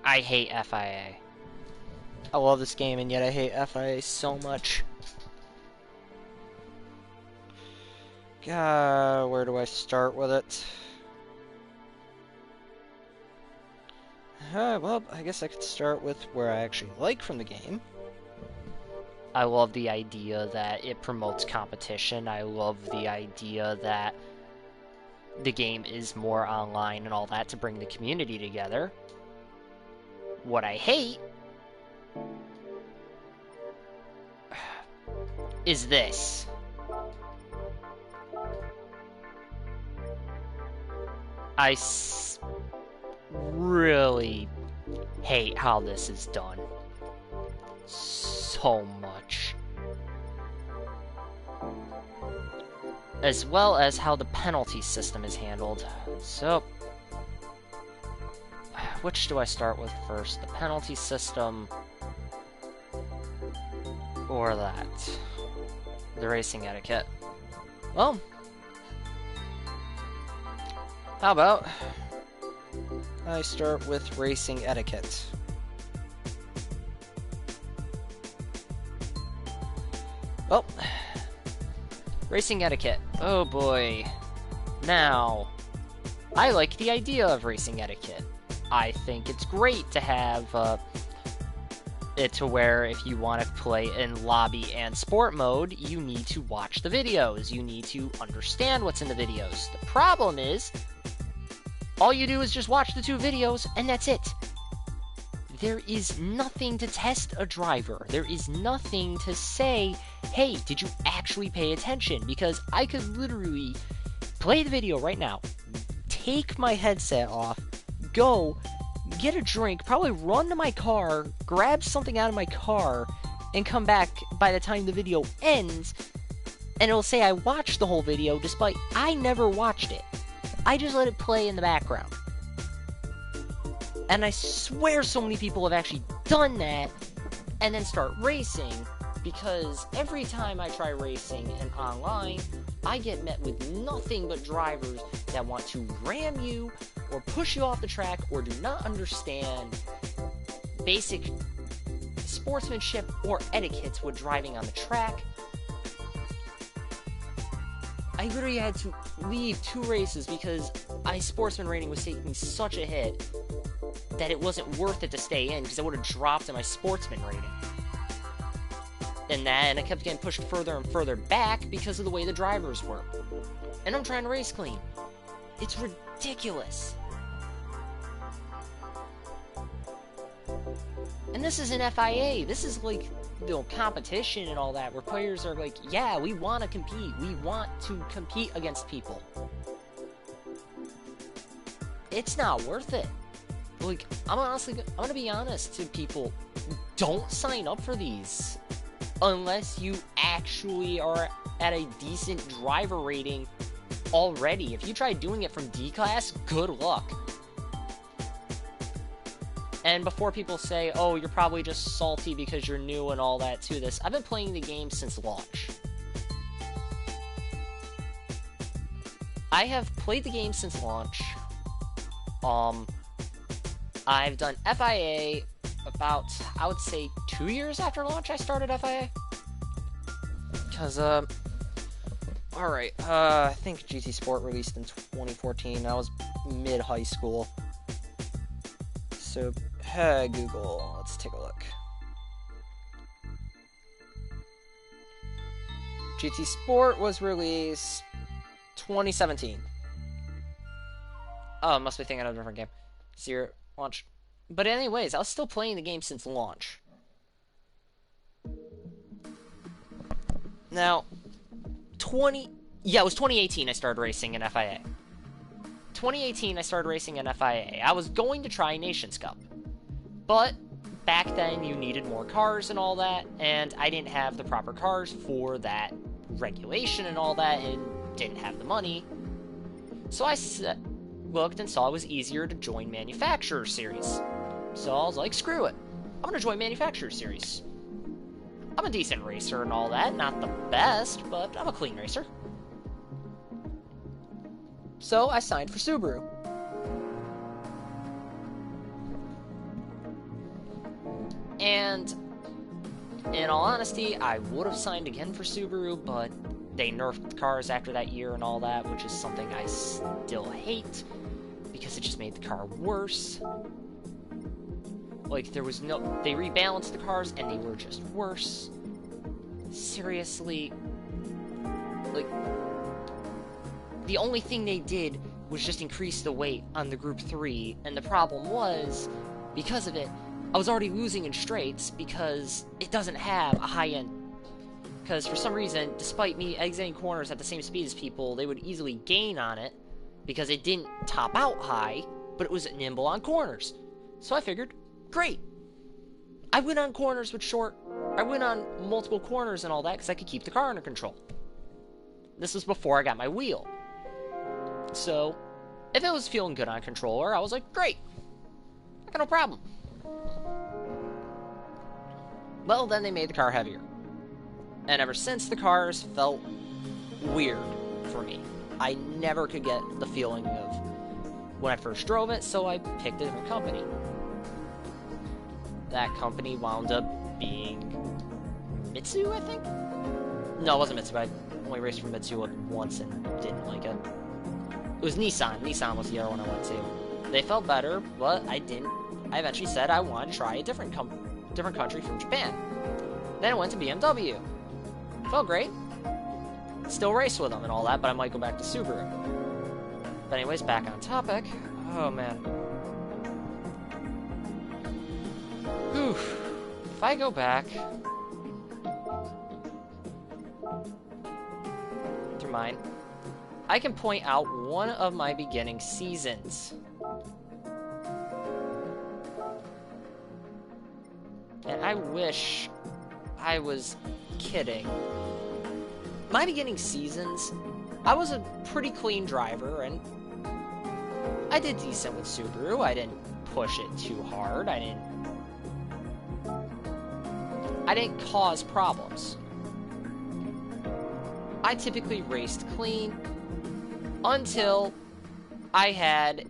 I hate FIA. I love this game, and yet I hate FIA so much. Where do I start with it? Well, I guess I could start with where I actually like from the game. I love the idea that it promotes competition. I love the idea that the game is more online and all that to bring the community together. What I hate is this. I really hate how this is done. So much. As well as how the penalty system is handled. So, which do I start with first? The penalty system or that? The racing etiquette. Well, how about I start with racing etiquette. Well, racing etiquette. Oh boy. Now, I like the idea of racing etiquette. I think it's great to have it to where if you want to play in lobby and sport mode, you need to watch the videos. You need to understand what's in the videos. The problem is, all you do is just watch the two videos, and that's it. There is nothing to test a driver. There is nothing to say, hey, did you actually pay attention? Because I could literally play the video right now, take my headset off, go, get a drink, probably run to my car, grab something out of my car, and come back by the time the video ends, and it'll say I watched the whole video despite I never watched it. I just let it play in the background. And I swear so many people have actually done that and then start racing, because every time I try racing and online, I get met with nothing but drivers that want to ram you or push you off the track or do not understand basic sportsmanship or etiquette with driving on the track. I literally had to leave 2 races because my sportsman rating was taking such a hit that it wasn't worth it to stay in, because I would have dropped in my sportsman rating. And I kept getting pushed further and further back because of the way the drivers were. And I'm trying to race clean. It's ridiculous. And this is an FIA. This is like, you know, competition and all that, where players are like, yeah, we want to compete. We want to compete against people. It's not worth it. Like, I'm gonna be honest to people, don't sign up for these unless you actually are at a decent driver rating already. If you try doing it from D-Class, good luck. And before people say, oh, you're probably just salty because you're new and all that to this, I've been playing the game since launch. I have played the game since launch. I've done FIA about, I would say, 2 years after launch I started FIA. Because, alright, I think GT Sport released in 2014. I was mid-high school. So, Google, let's take a look. GT Sport was released 2017. Oh, must be thinking of a different game. Zero launch. But anyways, I was still playing the game since launch. Now, it was 2018 I started racing in FIA. 2018 I started racing in FIA. I was going to try Nations Cup. But back then you needed more cars and all that, and I didn't have the proper cars for that regulation and all that, and didn't have the money. So I looked and saw it was easier to join Manufacturer Series. So I was like, screw it. I'm gonna join Manufacturer Series. I'm a decent racer and all that. Not the best, but I'm a clean racer. So I signed for Subaru. And in all honesty, I would have signed again for Subaru, but they nerfed cars after that year and all that, which is something I still hate, because it just made the car worse. Like, there was no... They rebalanced the cars, and they were just worse. Seriously. Like, the only thing they did was just increase the weight on the Group 3, and the problem was, because of it, I was already losing in straights, because it doesn't have a high-end... Because for some reason, despite me exiting corners at the same speed as people, they would easily gain on it, because it didn't top out high, but it was nimble on corners. So I figured, great. I went on corners with I went on multiple corners and all that, because I could keep the car under control. This was before I got my wheel. So, if it was feeling good on controller, I was like, great. I got no problem. Well, then they made the car heavier. And ever since, the cars felt weird for me. I never could get the feeling of when I first drove it, so I picked a different company. That company wound up being Mitsu, I think? No, it wasn't Mitsu. I only raced for Mitsu once and didn't like it. It was Nissan. Nissan was the other one I went to. They felt better, but I didn't. I eventually said I wanted to try a different country from Japan. Then I went to BMW. Felt great. Still race with them and all that, but I might go back to Subaru. But anyways, back on topic. Oh, man. Whew. If I go back through mine, I can point out one of my beginning seasons. And I wish I was kidding. My beginning seasons, I was a pretty clean driver, and I did decent with Subaru. I didn't push it too hard. I didn't cause problems. I typically raced clean until I had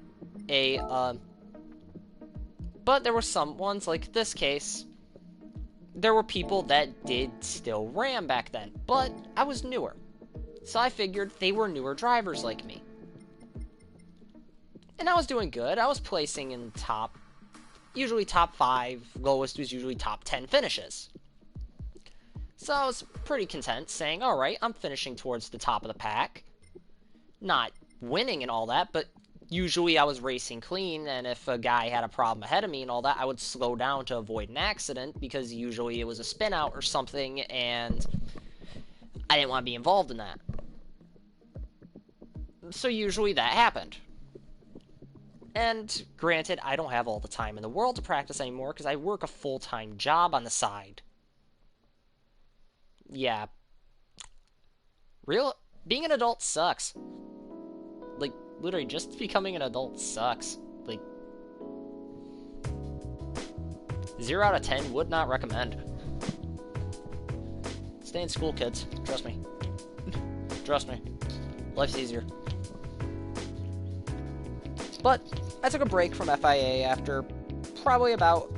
a, but there were some ones, like this case, there were people that did still ram back then, but I was newer. So I figured they were newer drivers like me. And I was doing good. I was placing in usually top 5, lowest was usually top 10 finishes. So I was pretty content saying, alright, I'm finishing towards the top of the pack. Not winning and all that, but usually I was racing clean, and if a guy had a problem ahead of me and all that, I would slow down to avoid an accident, because usually it was a spin out or something, and I didn't want to be involved in that. So usually that happened. And granted, I don't have all the time in the world to practice anymore, because I work a full-time job on the side. Yeah. Being an adult sucks. Like, literally, just becoming an adult sucks. Like, 0 out of 10 would not recommend. Stay in school, kids. Trust me. Trust me. Life's easier. But I took a break from FIA after probably about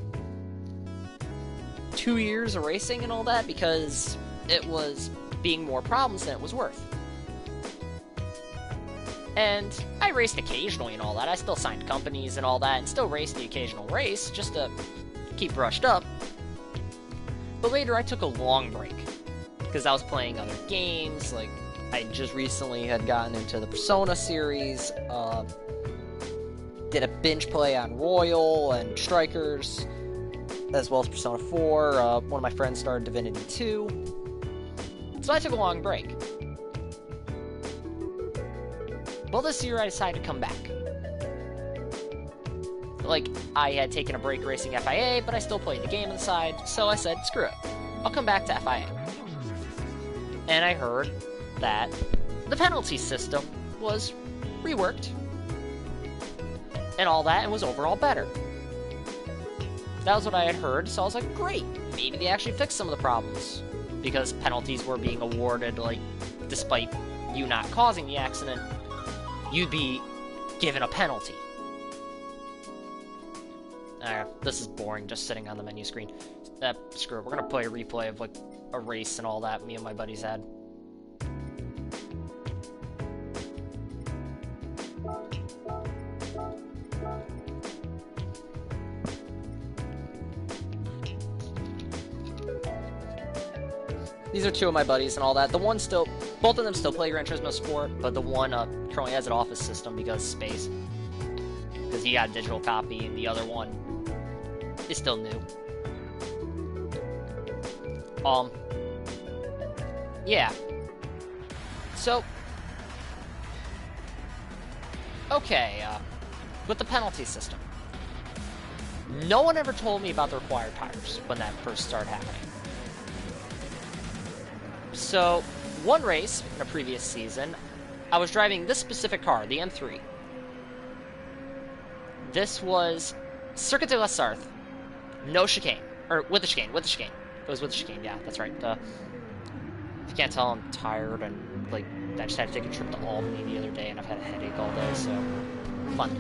2 years of racing and all that, because it was being more problems than it was worth. And I raced occasionally and all that. I still signed companies and all that, and still raced the occasional race, just to keep brushed up. But later I took a long break, because I was playing other games. Like, I just recently had gotten into the Persona series, did a binge play on Royal and Strikers, as well as Persona 4. One of my friends started Divinity 2. So I took a long break. Well, this year I decided to come back. Like, I had taken a break racing FIA, but I still played the game on the side, so I said, screw it. I'll come back to FIA. And I heard that the penalty system was reworked and all that, and was overall better. That was what I had heard, so I was like, great, maybe they actually fixed some of the problems, because penalties were being awarded, like, despite you not causing the accident, you'd be given a penalty. This is boring, just sitting on the menu screen. Screw it. We're gonna play a replay of, like, a race and all that me and my buddies had. These are two of my buddies and all that. The one still, both of them still play Gran Turismo Sport, but the one currently has it off his system because space. Because he got a digital copy, and the other one is still new. Yeah. So, okay, with the penalty system. No one ever told me about the required tires when that first started happening. So, one race in a previous season, I was driving this specific car, the M3. This was Circuit de la Sarthe. No chicane. Or, with the chicane. It was with the chicane, yeah, that's right. If you can't tell, I'm tired, and, like, I just had to take a trip to Albany the other day, and I've had a headache all day, so... fun.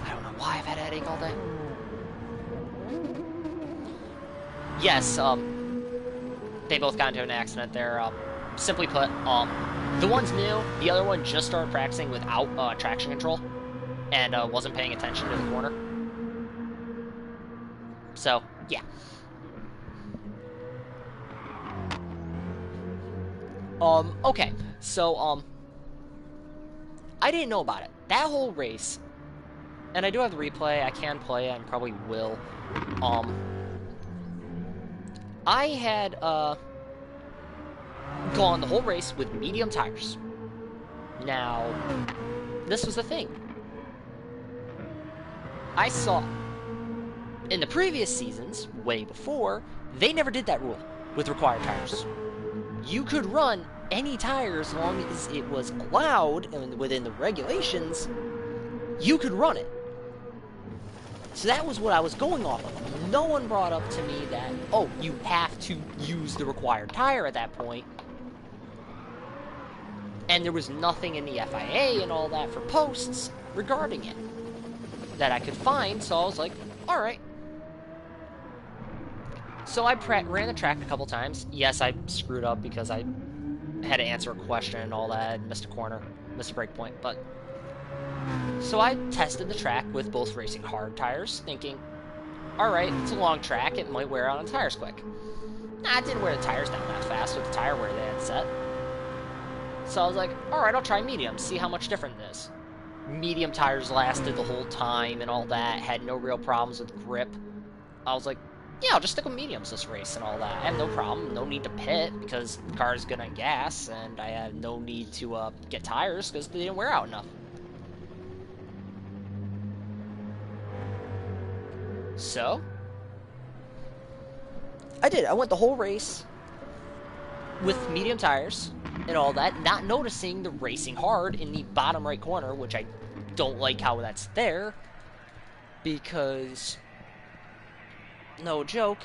I don't know why I've had a headache all day. Yes, they both got into an accident there. Simply put, the one's new, the other one just started practicing without traction control, and wasn't paying attention to the corner. So, yeah. Okay, so, I didn't know about it. That whole race, and I do have the replay, I can play it, and probably will, I had, gone the whole race with medium tires. Now, this was the thing. I saw, in the previous seasons, way before, they never did that rule with required tires. You could run any tires as long as it was allowed, and within the regulations, you could run it. So that was what I was going off of. No one brought up to me that, oh, you have to use the required tire at that point. And there was nothing in the FIA and all that for posts regarding it that I could find, so I was like, alright. So I ran the track a couple times. Yes, I screwed up because I had to answer a question and all that, missed a corner, missed a break point, but... So I tested the track with both racing hard tires, thinking, alright, it's a long track, it might wear out on tires quick. Nah, it didn't wear the tires down that fast with the tire wear they had set. So I was like, alright, I'll try medium, see how much different it is. Medium tires lasted the whole time and all that, had no real problems with grip. I was like, yeah, I'll just stick with mediums this race and all that. I have no problem, no need to pit because the car is good on gas, and I had no need to get tires because they didn't wear out enough. So, I did. I went the whole race with medium tires and all that, not noticing the racing hard in the bottom right corner, which I don't like how that's there, because, no joke,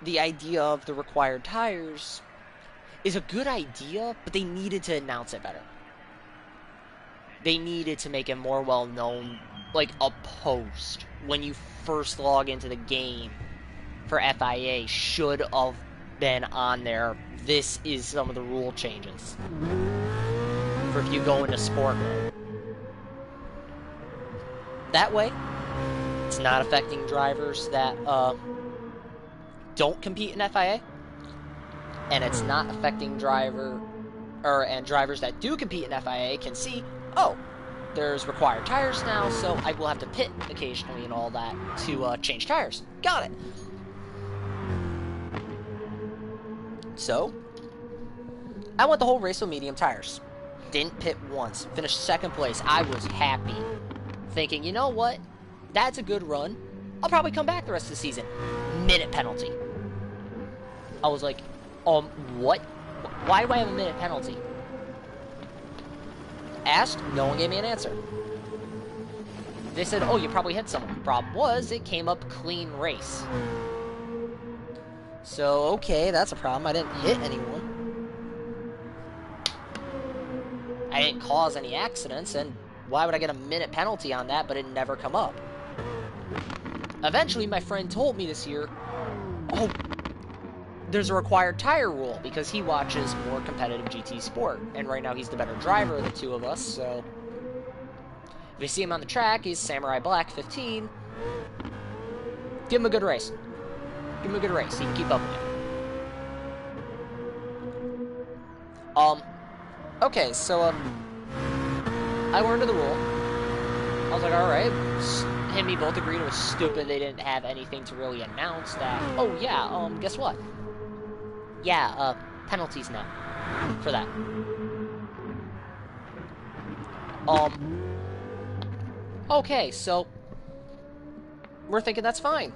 the idea of the required tires is a good idea, but they needed to announce it better. They needed to make it more well-known, like a post when you first log into the game for FIA should have been on there. This is some of the rule changes for if you go into sport mode. That way, it's not affecting drivers that don't compete in FIA, and it's not affecting drivers that do compete in FIA can see, oh, there's required tires now, so I will have to pit occasionally and all that to change tires. Got it. So, I went the whole race with medium tires. Didn't pit once. Finished second place. I was happy. Thinking, you know what? That's a good run. I'll probably come back the rest of the season. Minute penalty. I was like, what? Why do I have a minute penalty? Asked, no one gave me an answer. They said, oh, you probably hit someone. Problem was, it came up clean race. So, okay, that's a problem. I didn't hit anyone. I didn't cause any accidents, and why would I get a minute penalty on that, but it never come up? Eventually, my friend told me this year, oh, there's a required tire rule, because he watches more competitive GT Sport, and right now he's the better driver of the two of us, so if you see him on the track, he's Samurai Black 15, give him a good race. Give him a good race, he can keep up with it. Okay, so, I learned of the rule. I was like, alright. Him and me both agreed it was stupid they didn't have anything to really announce that. Oh, yeah, guess what? Yeah, penalties now. For that. Okay, so we're thinking that's fine.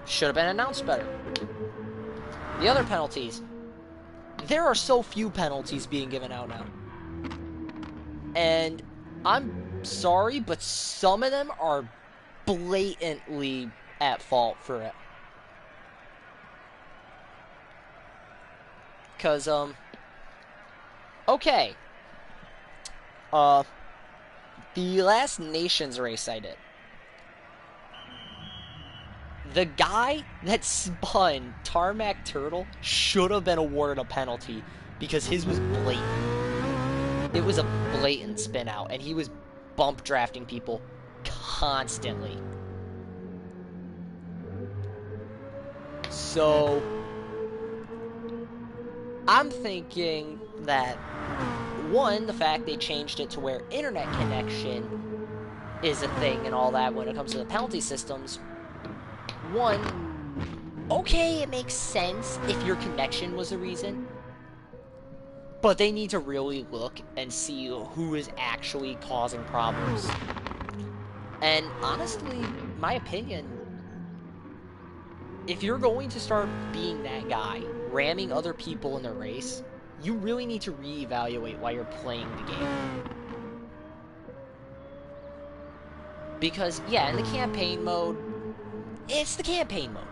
Should have been announced better. The other penalties. There are so few penalties being given out now. And I'm sorry, but some of them are blatantly at fault for it. Cause, okay. The last Nations race I did, the guy that spun Tarmac Turtle should have been awarded a penalty because his was blatant. It was a blatant spin out, and he was bump drafting people constantly. So, I'm thinking that, one, the fact they changed it to where internet connection is a thing and all that when it comes to the penalty systems. One, okay, it makes sense if your connection was the reason, but they need to really look and see who is actually causing problems. And honestly, my opinion, if you're going to start being that guy, ramming other people in the race, you really need to reevaluate why you're playing the game. Because, yeah, in the campaign mode, it's the campaign mode.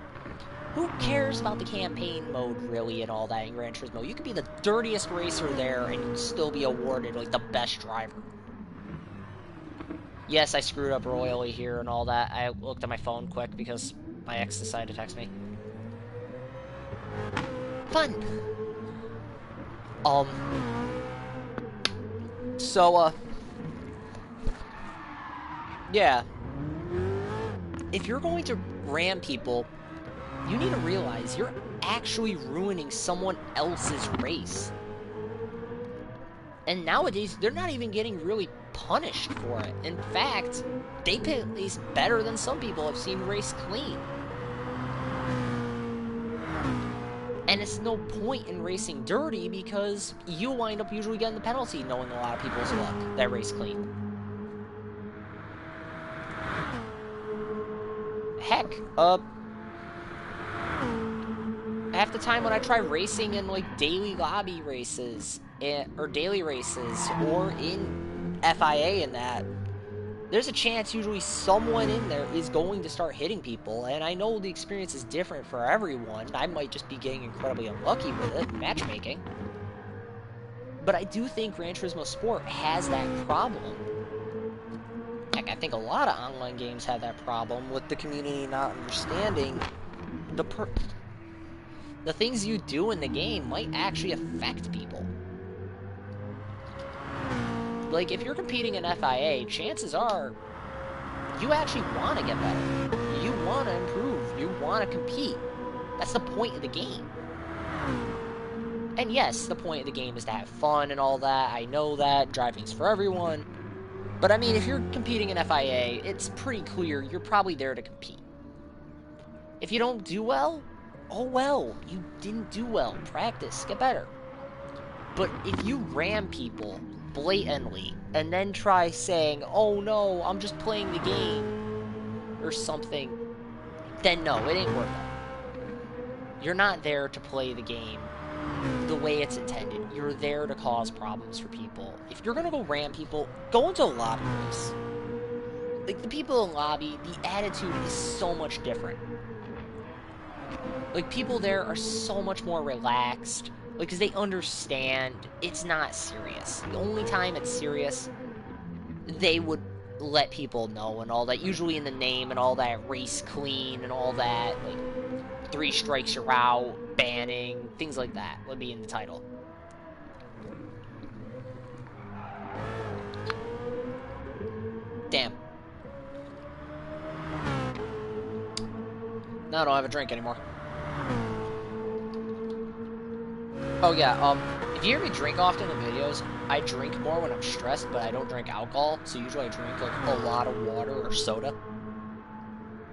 Who cares about the campaign mode, really, and all that in Gran Turismo? You could be the dirtiest racer there and you'd still be awarded, like, the best driver. Yes, I screwed up royally here and all that. I looked at my phone quick because my ex decided to text me. Fun! So, yeah. If you're going to ram people, you need to realize you're actually ruining someone else's race. And nowadays, they're not even getting really punished for it. In fact, they pay at least better than some people have seen race clean. And it's no point in racing dirty because you wind up usually getting the penalty knowing a lot of people's luck that race clean. Heck, half the time when I try racing in, like, daily lobby races, or daily races, or in FIA and that, there's a chance usually someone in there is going to start hitting people, and I know the experience is different for everyone. I might just be getting incredibly unlucky with it, matchmaking. But I do think Gran Turismo Sport has that problem. Heck, I think a lot of online games have that problem with the community not understanding the things you do in the game might actually affect people. Like, if you're competing in FIA, chances are you actually want to get better. You want to improve. You want to compete. That's the point of the game. And yes, the point of the game is to have fun and all that. I know that. Driving's for everyone. But, I mean, if you're competing in FIA, it's pretty clear you're probably there to compete. If you don't do well, oh well. You didn't do well. Practice. Get better. But if you ram people blatantly and then try saying, oh no, I'm just playing the game or something, then no, it ain't worth it. You're not there to play the game the way it's intended. You're there to cause problems for people. If you're gonna go ram people, go into a lobby race. Like, the people in lobby, the attitude is so much different. Like, people there are so much more relaxed. Like, because they understand it's not serious. The only time it's serious they would let people know and all that, usually in the name and all that, race clean and all that, like 3 strikes you're out, banning, things like that would be in the title. Damn. Now I don't have a drink anymore. Oh yeah, if you hear me drink often in videos, I drink more when I'm stressed, but I don't drink alcohol, so usually I drink like a lot of water or soda.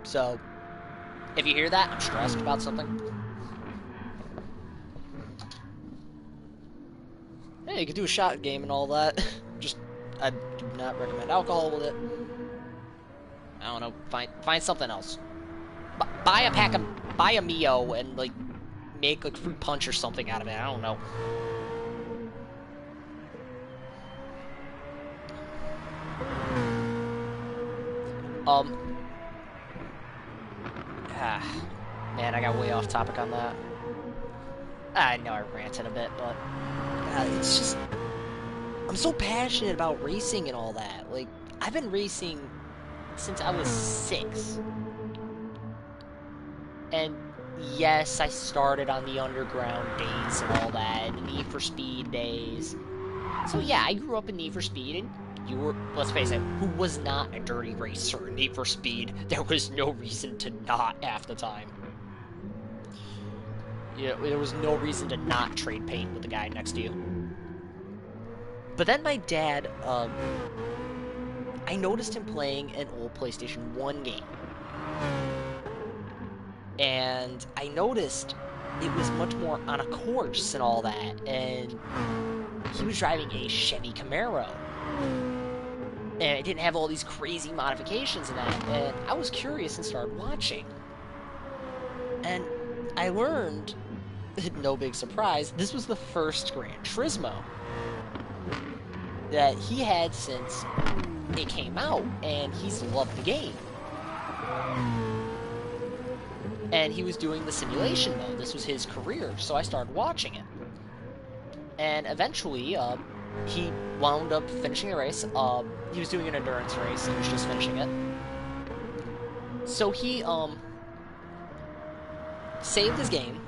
So, if you hear that, I'm stressed about something. Hey, you could do a shot game and all that. Just, I do not recommend alcohol with it. I don't know, find something else. Buy a Mio and like make like fruit punch or something out of it. I don't know. Man, I got way off topic on that. I know I ranted a bit, but it's just, I'm so passionate about racing and all that. Like, I've been racing since I was 6. And yes, I started on the underground days and all that, and the Need for Speed days. So yeah, I grew up in Need for Speed, and you were, let's face it, who was not a dirty racer in Need for Speed? There was no reason to not half the time. Yeah, there was no reason to not trade paint with the guy next to you. But then my dad, I noticed him playing an old PlayStation 1 game. And I noticed it was much more on a course and all that, and he was driving a Chevy Camaro. And it didn't have all these crazy modifications in that, and I was curious and started watching. And I learned, no big surprise, this was the first Gran Turismo that he had since it came out, and he's loved the game. And he was doing the simulation mode. This was his career, so I started watching it. And eventually, he wound up finishing the race. He was doing an endurance race, and he was just finishing it. So he, saved his game,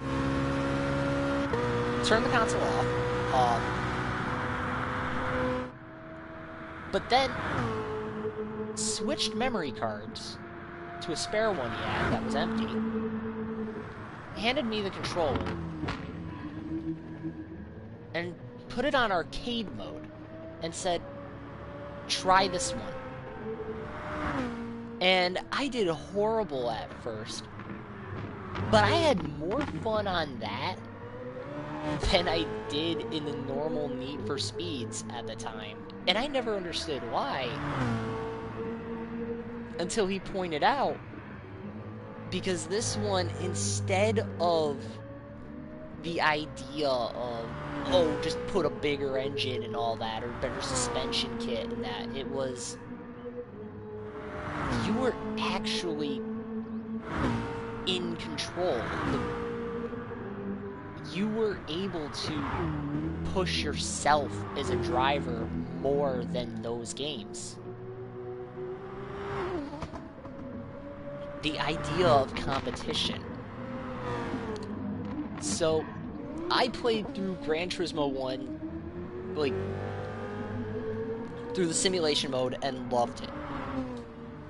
turned the console off, but then switched memory cards to a spare one he had that was empty, handed me the controller, and put it on arcade mode, and said, try this one. And I did horrible at first, but I had more fun on that than I did in the normal Need for Speeds at the time. And I never understood why, until he pointed out, because this one, instead of the idea of, oh, just put a bigger engine and all that, or better suspension kit and that, it was, you were actually in control. You were able to push yourself as a driver more than those games. The idea of competition. So, I played through Gran Turismo 1, like, through the simulation mode and loved it.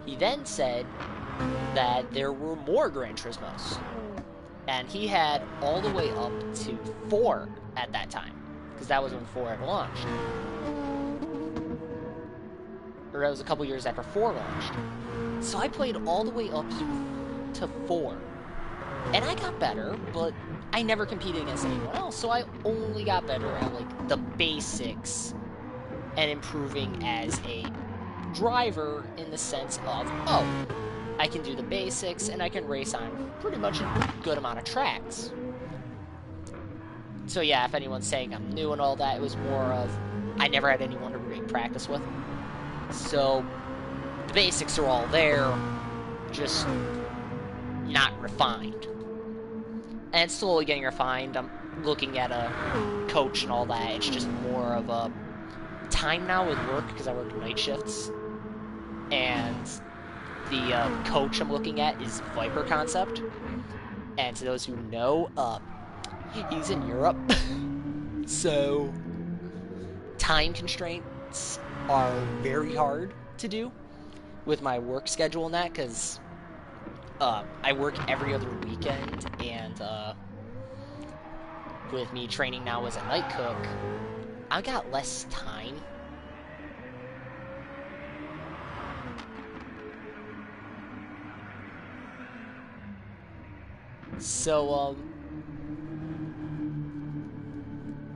He then said that there were more Gran Turismos. And he had all the way up to 4 at that time, because that was when 4 had launched. Or that was a couple years after 4 launched. So I played all the way up to 4. And I got better, but I never competed against anyone else, so I only got better at, like, the basics and improving as a driver in the sense of, oh, I can do the basics, and I can race on pretty much a good amount of tracks. So yeah, if anyone's saying I'm new and all that, it was more of, I never had anyone to really practice with. So, the basics are all there, just not refined. And slowly getting refined. I'm looking at a coach and all that. It's just more of a, time now with work, because I work night shifts, and the coach I'm looking at is Viper Concept. And to those who know, he's in Europe. So, time constraints are very hard to do with my work schedule and that, because I work every other weekend, and with me training now as a night cook, I got less time. So,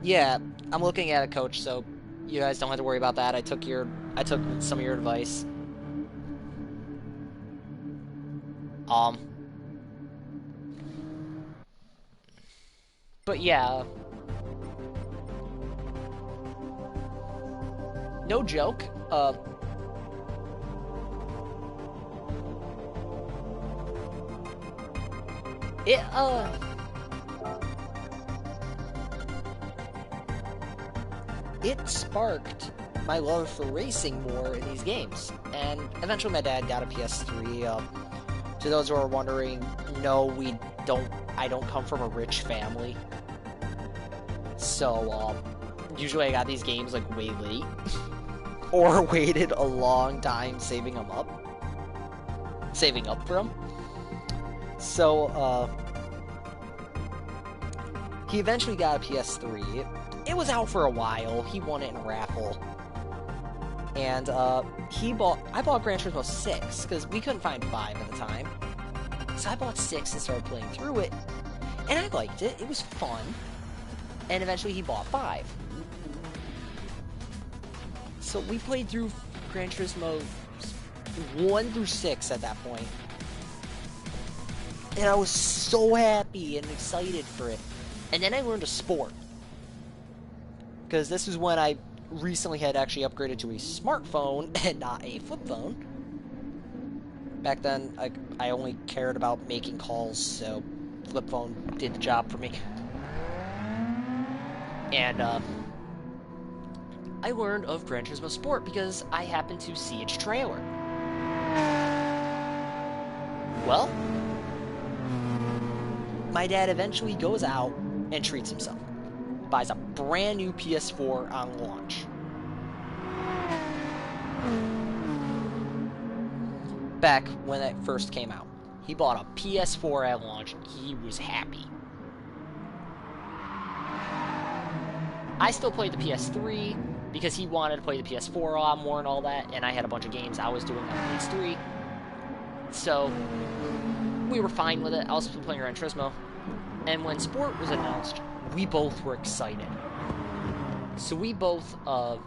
yeah, I'm looking at a coach, so you guys don't have to worry about that. I took some of your advice. But yeah, no joke. It it sparked my love for racing more in these games, and eventually my dad got a PS3. To those who are wondering, no, I don't come from a rich family, so usually I got these games like way late, or waited a long time saving up for them. So he eventually got a PS3. It was out for a while. He won it in a raffle. And I bought Gran Turismo 6, because we couldn't find 5 at the time. So I bought 6 and started playing through it. And I liked it. It was fun. And eventually he bought 5. So we played through Gran Turismo 1 through 6 at that point. And I was so happy and excited for it. And then I learned a sport. Because this is when I recently had actually upgraded to a smartphone and not a flip phone. Back then, I only cared about making calls, so flip phone did the job for me. And I learned of Gran Turismo Sport because I happened to see its trailer. Well, my dad eventually goes out and treats himself. Buys a brand new PS4 on launch. Back when it first came out, he bought a PS4 at launch. He was happy. I still played the PS3 because he wanted to play the PS4 a lot more and all that, and I had a bunch of games I was doing on the PS3. So we were fine with it. I was still playing Gran Turismo. And when Sport was announced, we both were excited. So we both, so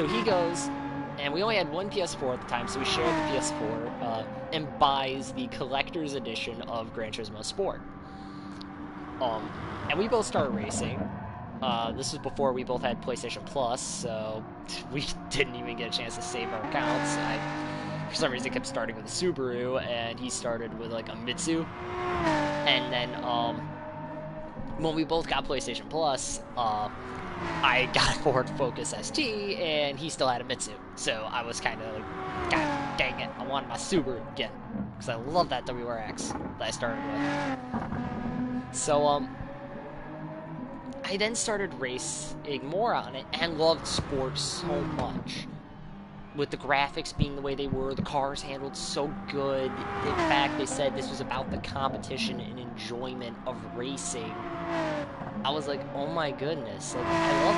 he goes, and we only had one PS4 at the time, so we shared the PS4, and buys the collector's edition of Gran Turismo Sport. And we both started racing. This was before we both had PlayStation Plus, so we didn't even get a chance to save our accounts. For some reason, kept starting with a Subaru, and he started with like a Mitsu. And then, when we both got PlayStation Plus, I got a Ford Focus ST, and he still had a Mitsu. So I was kind of like, God dang it, I wanted my Subaru again. Because I love that WRX that I started with. So, I then started racing more on it, and loved sports so much. With the graphics being the way they were, the cars handled so good. In fact, they said this was about the competition and enjoyment of racing. I was like, oh my goodness, like, I love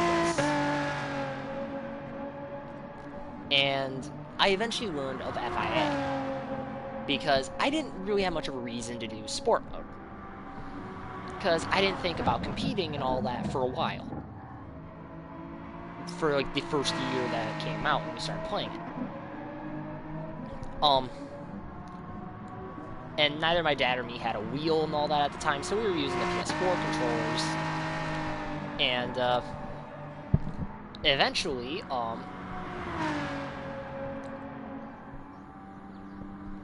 this. And I eventually learned of FIA, because I didn't really have much of a reason to do sport mode. Because I didn't think about competing and all that for a while. For like the first year that it came out when we started playing it. And neither my dad or me had a wheel and all that at the time, so we were using the PS4 controllers. And eventually,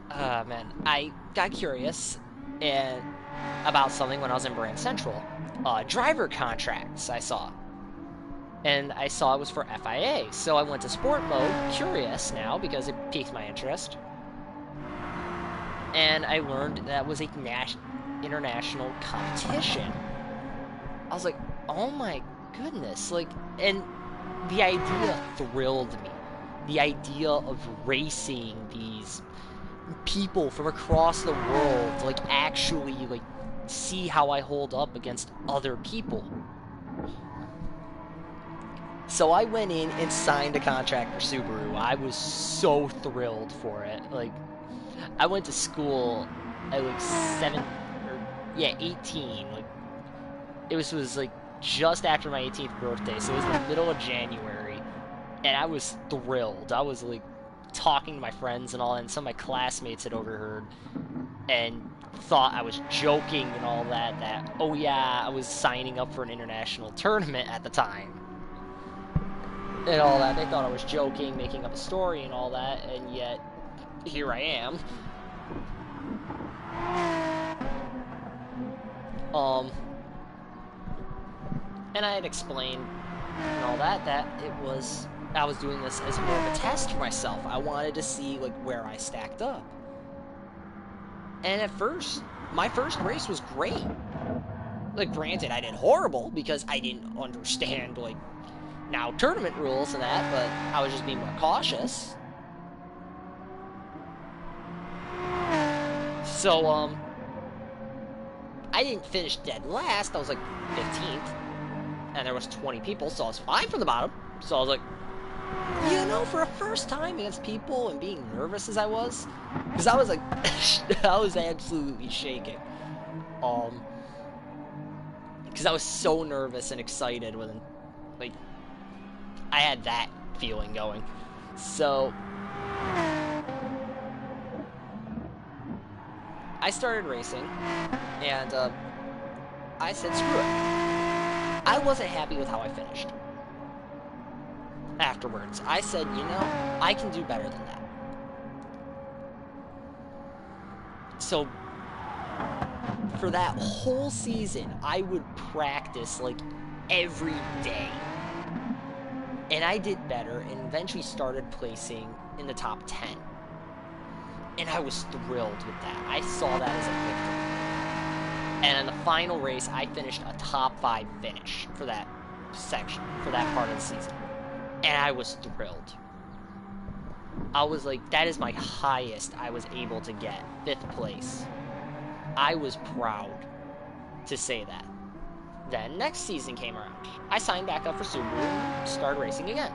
man, I got curious and about something when I was in Brand Central. Driver contracts I saw. and I saw it was for FIA. So I went to sport mode, curious now, because it piqued my interest. And I learned that was a international competition. I was like, oh my goodness. Like, and the idea thrilled me. The idea of racing these people from across the world, like, actually, like, see how I hold up against other people. So I went in and signed a contract for Subaru. I was so thrilled for it. Like, I went to school at like 18. Like, it was like just after my 18th birthday, so it was in the middle of January, and I was thrilled. I was like talking to my friends and all, and some of my classmates had overheard and thought I was joking and all that, oh yeah, I was signing up for an international tournament at the time. And all that. They thought I was joking, making up a story and all that, and yet here I am. And I had explained and all that I was doing this as more of a test for myself. I wanted to see, like, where I stacked up. And at first, my first race was great. Like, granted, I did horrible because I didn't understand, like, now tournament rules and that, but I was just being more cautious. So, I didn't finish dead last. I was like 15th, and there was 20 people, so I was fine for the bottom. So I was like, you know, for a first time against people and being nervous as I was, because I was like, I was absolutely shaking. Because I was so nervous and excited when, like, I had that feeling going. So I started racing, and I said, screw it. I wasn't happy with how I finished. Afterwards, I said, you know, I can do better than that. So for that whole season, I would practice like every day. And I did better and eventually started placing in the top 10. And I was thrilled with that. I saw that as a victory. And in the final race, I finished a top 5 finish for that section, for that part of the season. And I was thrilled. I was like, that is my highest I was able to get, 5th place. I was proud to say that. Then next season came around. I signed back up for Subaru and started racing again.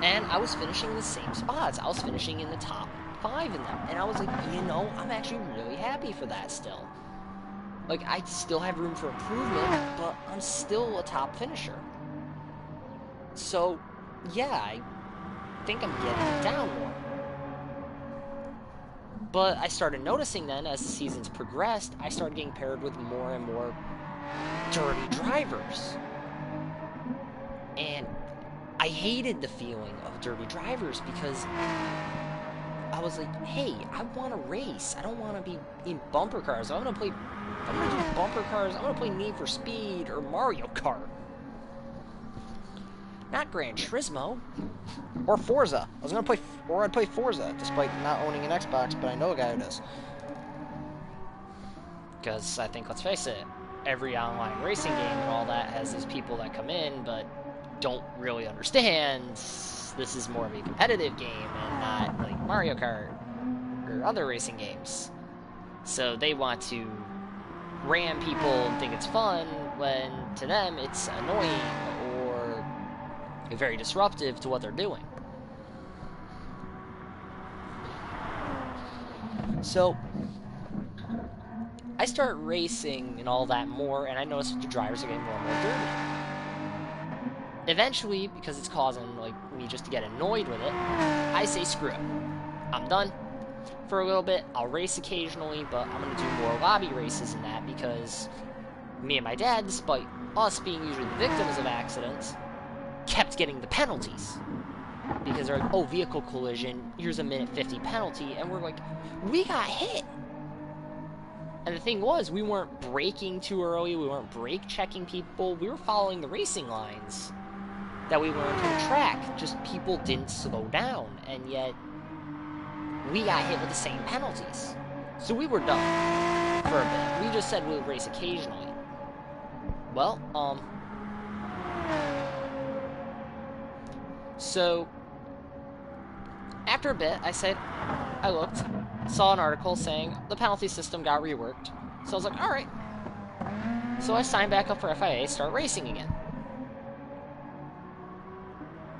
And I was finishing in the same spots. I was finishing in the top 5 in them. And I was like, you know, I'm actually really happy for that still. Like, I still have room for improvement, but I'm still a top finisher. So, yeah, I think I'm getting it down more. But I started noticing then, as the seasons progressed, I started getting paired with more and more dirty drivers. And I hated the feeling of dirty drivers because I was like, hey, I want to race. I don't want to be in bumper cars. I'm going to do bumper cars. I'm going to play Need for Speed or Mario Kart. Not Gran Turismo. Or Forza. I'd play Forza, despite not owning an Xbox, but I know a guy who does. Because I think, let's face it, every online racing game and all that has these people that come in, but don't really understand this is more of a competitive game and not like Mario Kart or other racing games. So they want to ram people and think it's fun, when to them it's annoying or very disruptive to what they're doing. So I start racing and all that more, and I noticed the drivers are getting more and more dirty. Eventually, because it's causing like me just to get annoyed with it, I say screw it. I'm done. For a little bit, I'll race occasionally, but I'm going to do more lobby races than that, because me and my dad, despite us being usually the victims of accidents, kept getting the penalties. Because they're like, oh, vehicle collision, here's a minute 50 penalty, and we're like, we got hit. And the thing was, we weren't braking too early, we weren't brake checking people, we were following the racing lines that we learned from the track. Just people didn't slow down, and yet we got hit with the same penalties. So we were done for a bit. We just said we would race occasionally. Well, so after a bit, I looked, saw an article saying the penalty system got reworked. So I was like, alright. So I signed back up for FIA, start racing again.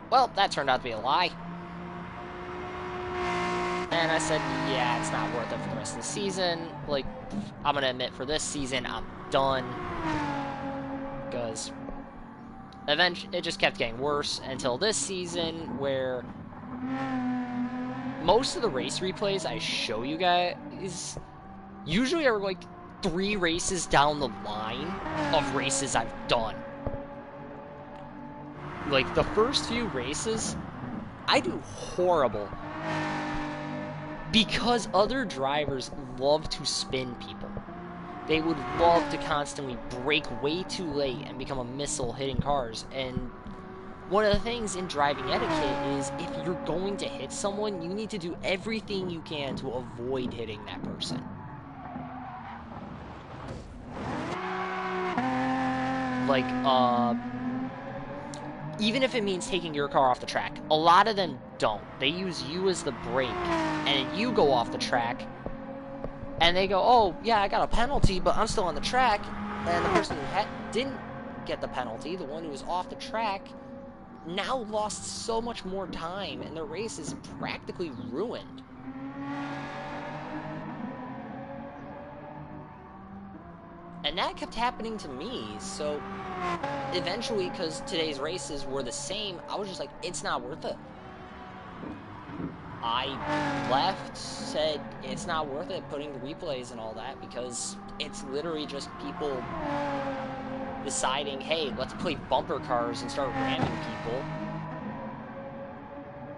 Well, that turned out to be a lie. And I said, yeah, it's not worth it for the rest of the season. Like, I'm gonna admit, for this season, I'm done. Because eventually, it just kept getting worse until this season, where most of the race replays I show you guys usually are like 3 races down the line of races I've done. Like, the first few races, I do horrible. Because other drivers love to spin people. They would love to constantly brake way too late and become a missile hitting cars. And one of the things in driving etiquette is if you're going to hit someone, you need to do everything you can to avoid hitting that person. Like, even if it means taking your car off the track, a lot of them don't. They use you as the brake, and you go off the track, and they go, oh, yeah, I got a penalty, but I'm still on the track, and the person who didn't get the penalty, the one who was off the track, now lost so much more time, and their race is practically ruined. And that kept happening to me, so eventually, because today's races were the same, I was just like, it's not worth it. I left, said it's not worth it putting the replays and all that, because it's literally just people deciding, hey, let's play bumper cars and start ramming people.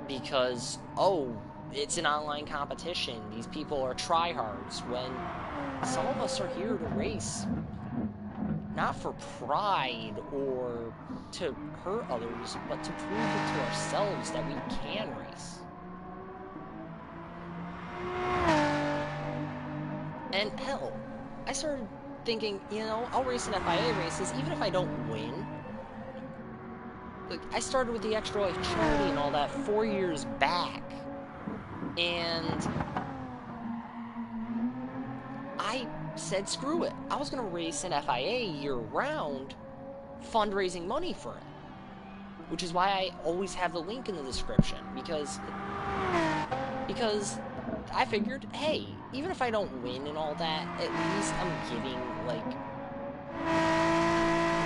Because, oh, it's an online competition, these people are tryhards, when some of us are here to race not for pride or to hurt others, but to prove it to ourselves that we can race. And hell, I started thinking, you know, I'll race in FIA races even if I don't win. Like, I started with the Extra Life charity and all that 4 years back, and I said screw it. I was going to race in FIA year-round, fundraising money for it. Which is why I always have the link in the description, because I figured, hey, even if I don't win and all that, at least I'm giving, like,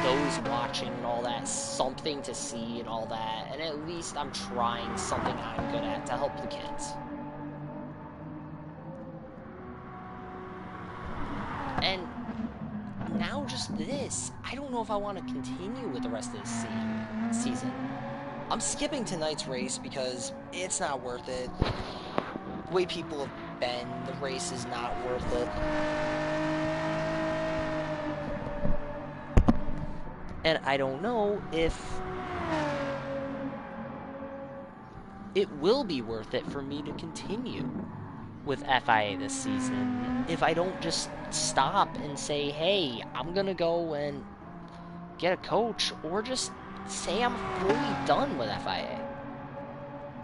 those watching and all that something to see and all that, and at least I'm trying something I'm good at to help the kids. And now just this. I don't know if I want to continue with the rest of this season. I'm skipping tonight's race because it's not worth it. The way people have been, the race is not worth it. And I don't know if it will be worth it for me to continue with FIA this season if I don't just stop and say, hey, I'm gonna go and get a coach, or just say I'm fully done with FIA.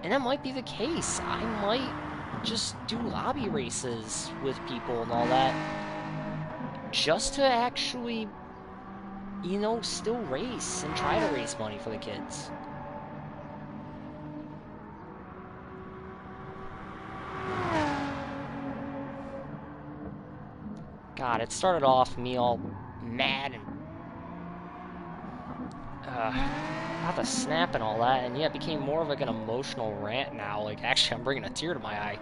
And that might be the case. I might just do lobby races with people and all that, just to actually, you know, still race and try to raise money for the kids. God, it started off me all mad and about to snap and all that, and yeah, it became more of like an emotional rant now. Like, actually, I'm bringing a tear to my eye.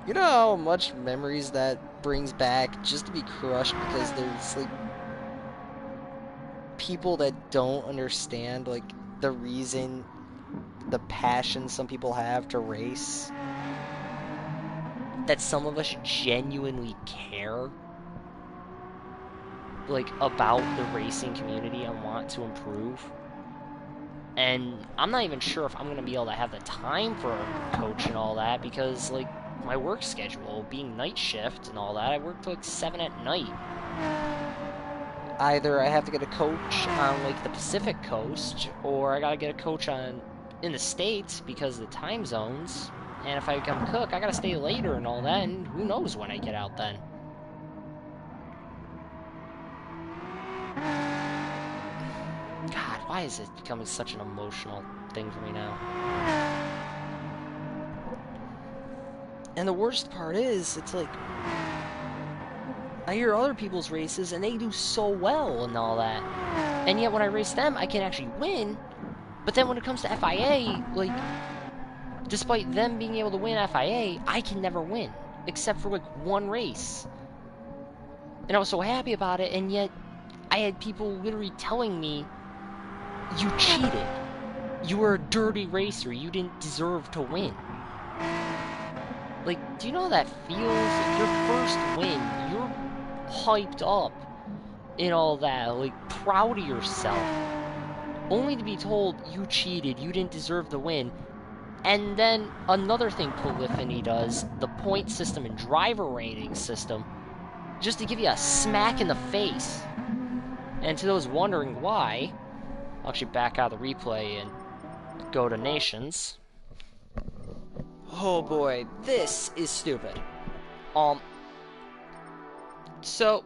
You know how much memories that brings back just to be crushed because there's like people that don't understand like the reason, the passion some people have to race. that some of us genuinely care, like, about the racing community and want to improve. And I'm not even sure if I'm going to be able to have the time for a coach and all that, because, like, my work schedule, being night shift and all that, I work till, like, 7 at night. Either I have to get a coach on, like, the Pacific Coast, or I gotta get a coach in the States because of the time zones. And if I become a cook, I gotta stay later and all that, and who knows when I get out then. God, why is it becoming such an emotional thing for me now? And the worst part is, it's like, I hear other people's races and they do so well and all that. And yet when I race them, I can actually win. But then when it comes to FIA, like, despite them being able to win FIA, I can never win. Except for, like, one race. And I was so happy about it, and yet I had people literally telling me, you cheated. You were a dirty racer. You didn't deserve to win. Like, do you know how that feels? Like, your first win, you're hyped up and all that, like, proud of yourself. Only to be told, you cheated, you didn't deserve the win. And then another thing Polyphony does, the point system and driver rating system, just to give you a smack in the face. And to those wondering why, I'll actually back out of the replay and go to Nations. Oh boy, this is stupid. So,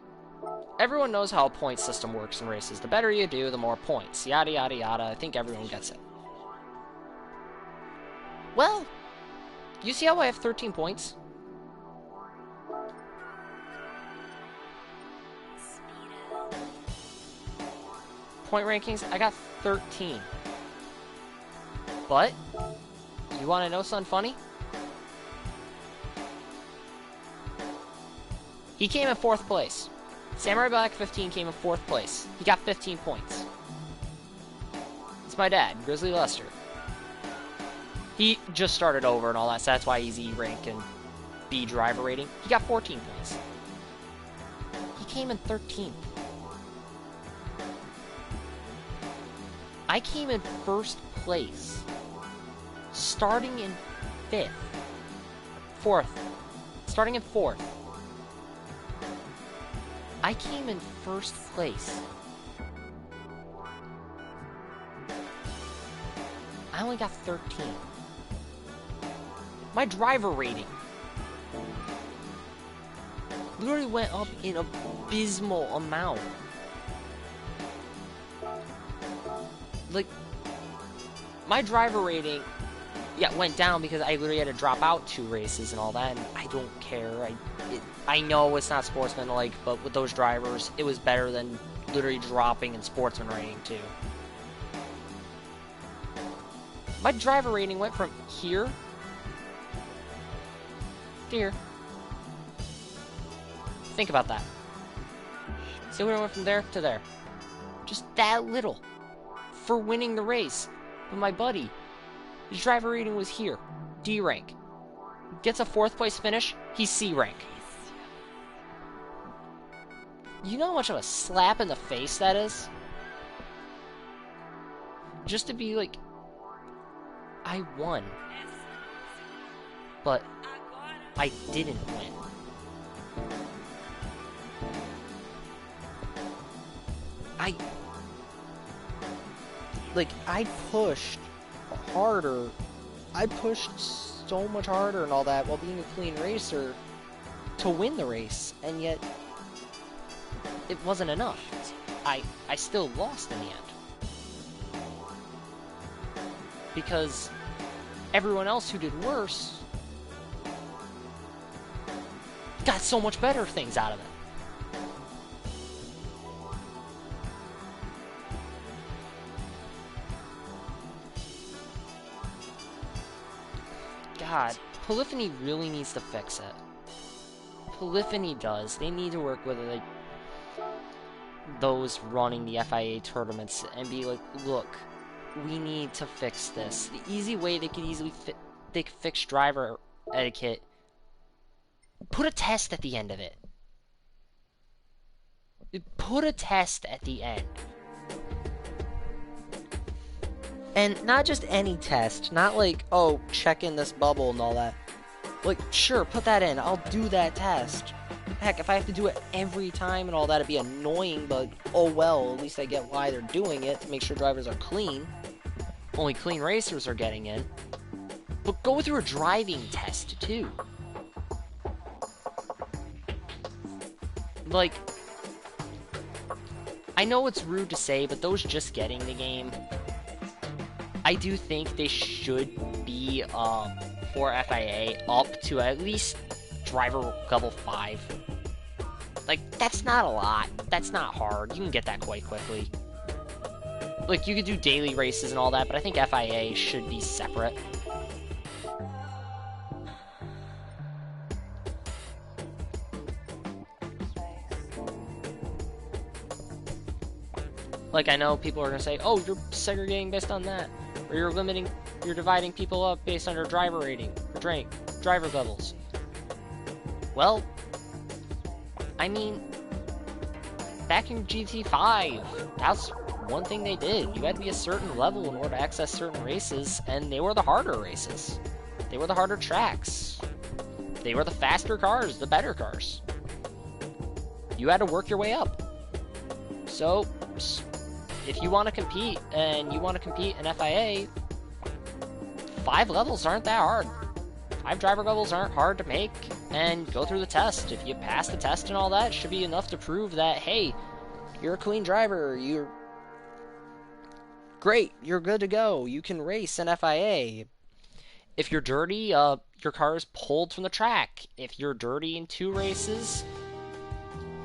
everyone knows how a point system works in races. The better you do, the more points. Yada yada yada, I think everyone gets it. Well, you see how I have 13 points? Point rankings, I got 13. But, you want to know something funny? He came in 4th place. Samurai Black 15 came in 4th place. He got 15 points. It's my dad, Grizzly Lester. He just started over and all that, so that's why he's E rank and B driver rating. He got 14 points. He came in 13th. I came in 1st place. Starting in 5th. 4th. Starting in 4th. I came in 1st place. I only got 13. My driver rating literally went up in abysmal amount. Like, my driver rating, yeah, went down because I literally had to drop out 2 races and all that, and I don't care. I know it's not sportsman-like, but with those drivers, it was better than literally dropping in sportsman rating too. My driver rating went from here to here. Think about that. See where I went from there to there. Just that little. For winning the race. But my buddy, his driver rating was here. D rank. Gets a 4th place finish, he's C rank. You know how much of a slap in the face that is? Just to be like, I won. But I didn't win. I pushed harder. I pushed so much harder and all that while being a clean racer to win the race, and yet it wasn't enough. I still lost in the end. Because everyone else who did worse got so much better things out of it. God, Polyphony really needs to fix it. Polyphony does. They need to work with, like, those running the FIA tournaments and be like, look, we need to fix this. The easy way they could fix driver etiquette Put a test at the end of it. Put a test at the end. And not just any test, not like, oh, check in this bubble and all that. Like, sure, put that in, I'll do that test. Heck, if I have to do it every time and all that, it'd be annoying, but oh well, at least I get why they're doing it, to make sure drivers are clean. Only clean racers are getting in. But go through a driving test, too. Like, I know it's rude to say, but those just getting the game, I do think they should be, for FIA, up to at least driver level 5. Like, that's not a lot. That's not hard. You can get that quite quickly. Like, you could do daily races and all that, but I think FIA should be separate. Like, I know people are gonna say, oh, you're segregating based on that. Or you're dividing people up based on their driver rating, or driver levels. Well, I mean, back in GT5, that's one thing they did. You had to be a certain level in order to access certain races, and they were the harder races. They were the harder tracks. They were the faster cars, the better cars. You had to work your way up. So, if you want to compete, and you want to compete in FIA, 5 levels aren't that hard. 5 driver levels aren't hard to make, and go through the test. If you pass the test and all that, it should be enough to prove that, hey, you're a clean driver, you're great, you're good to go, you can race in FIA. If you're dirty, your car is pulled from the track. If you're dirty in 2 races,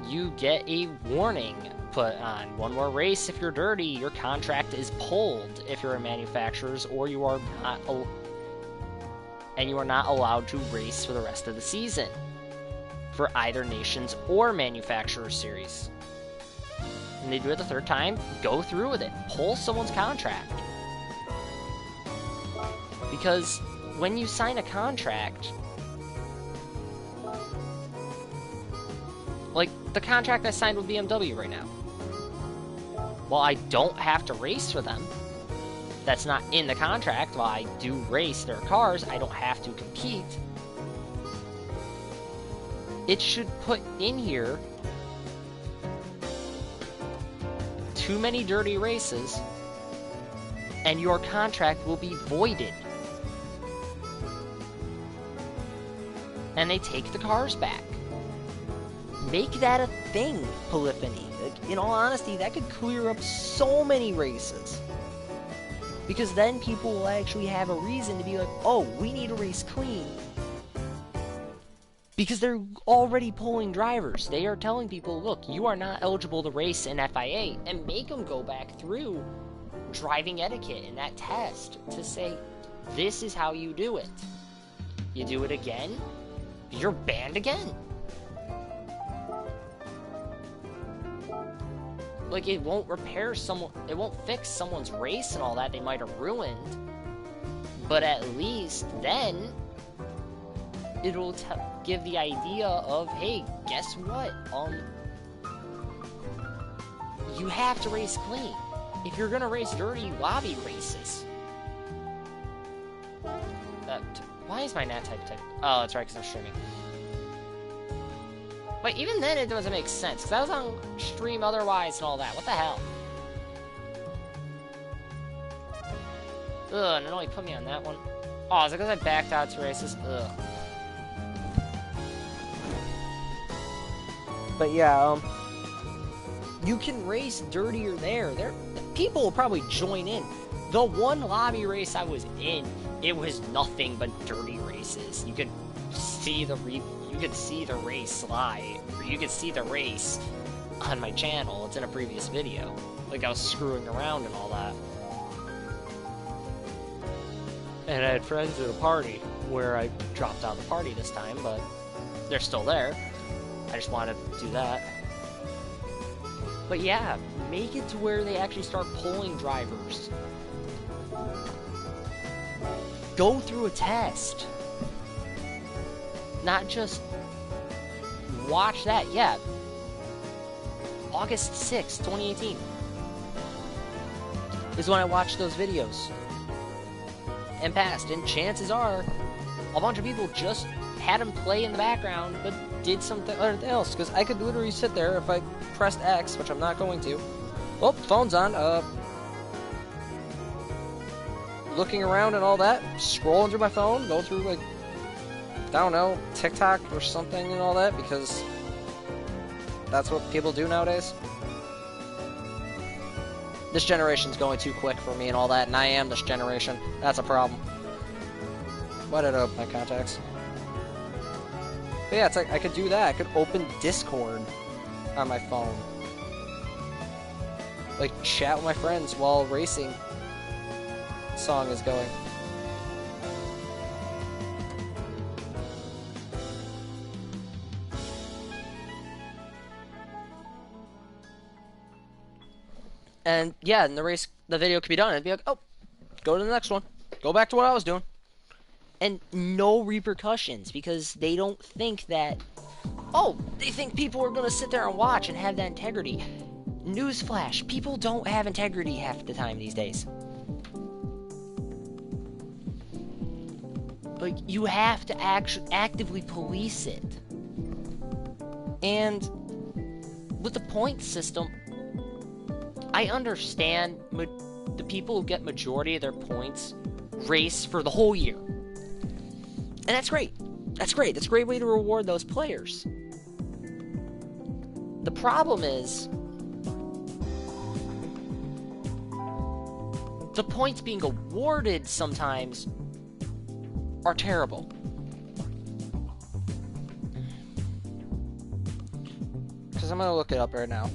you get a warning put on. 1 more race if you're dirty, your contract is pulled if you're a manufacturer's, or you are not allowed to race for the rest of the season for either nations or manufacturer series. And they do it the 3rd time, go through with it. Pull someone's contract. Because when you sign a contract, like the contract I signed with BMW right now, while I don't have to race for them, that's not in the contract. While I do race their cars, I don't have to compete. It should put in here too many dirty races, and your contract will be voided. And they take the cars back. Make that a thing, Polyphony. Like, in all honesty, that could clear up so many races. Because then people will actually have a reason to be like, oh, we need to race clean. Because they're already pulling drivers. They are telling people, look, you are not eligible to race in FIA, and make them go back through driving etiquette in that test to say, this is how you do it. You do it again, you're banned again. Like, it won't fix someone's race and all that they might have ruined, but at least then it'll give the idea of, hey, guess what? You have to race clean. If you're gonna race dirty lobby races. Why is my NAT type? Oh, that's right, because I'm streaming. But even then, it doesn't make sense, because I was on stream otherwise and all that. What the hell? Ugh, and it only put me on that one. Oh, is it because I backed out to races? Ugh. But yeah, you can race dirtier there. People will probably join in. The one lobby race I was in, it was nothing but dirty races. You could see the race live, or you could see the race on my channel. It's in a previous video. Like, I was screwing around and all that. And I had friends at a party where I dropped out of the party this time, but they're still there. I just wanted to do that. But yeah, make it to where they actually start pulling drivers. Go through a test. Not just watch that. Yeah. August 6th, 2018 is when I watched those videos and passed. And chances are, a bunch of people just had him play in the background, but did something else. Because I could literally sit there if I pressed X, which I'm not going to. Oh, phone's on. Looking around and all that, scrolling through my phone, go through, like, I don't know, TikTok or something and all that, because that's what people do nowadays. This generation's going too quick for me and all that, and I am this generation. That's a problem. Why did I open my contacts? But yeah, it's like, I could do that. I could open Discord on my phone. Like, chat with my friends while racing song is going. And yeah, and the video could be done. It'd be like, oh, go to the next one. Go back to what I was doing. And no repercussions, because they don't think that, oh, they think people are going to sit there and watch and have that integrity. Newsflash, people don't have integrity half the time these days. Like, you have to actively police it. And with the point system, I understand the people who get majority of their points race for the whole year. And that's great. That's great. That's a great way to reward those players. The problem is, the points being awarded sometimes are terrible. Because I'm going to look it up right now.